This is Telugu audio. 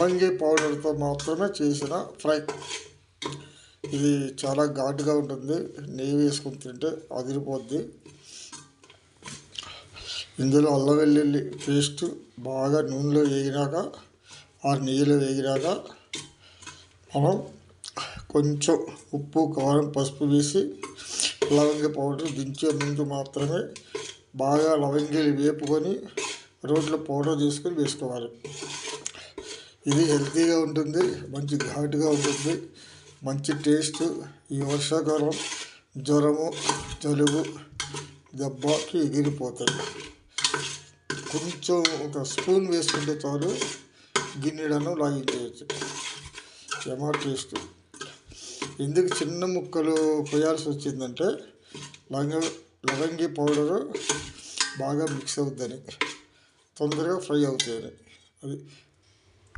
లవంగి పౌడర్తో మాత్రమే చేసిన ఫ్రై. ఇది చాలా ఘాటుగా ఉంటుంది. నెయ్యి వేసుకుని తింటే అదిరిపోద్ది. ఇందులో అల్లం వెల్లుల్లి పేస్ట్ బాగా నూనెలో వేగినాక, ఆ నెయ్యిలో వేగినాక మనం కొంచెం ఉప్పు, కారం, పసుపు వేసి లవంగి పౌడర్ దించే ముందు మాత్రమే బాగా లవంగిలు వేపుకొని రోట్లో పౌడర్ తీసుకొని వేసుకోవాలి. ఇది హెల్తీగా ఉంటుంది, మంచి ఘాటుగా ఉంటుంది, మంచి టేస్ట్. ఈ వర్షాకాలం జ్వరము, జలుబు, దెబ్బకి ఎగిరిపోతాయి. కొంచెం ఒక స్పూన్ వేసుకుంటే చాలు, గిన్నెడను లాగించేయచ్చు. ఏమో టేస్ట్. ఎందుకు చిన్న ముక్కలు పోయాల్సి వచ్చిందంటే లవంగి పౌడరు బాగా మిక్స్ అవుద్దని, తొందరగా ఫ్రై అవుతాయని. అది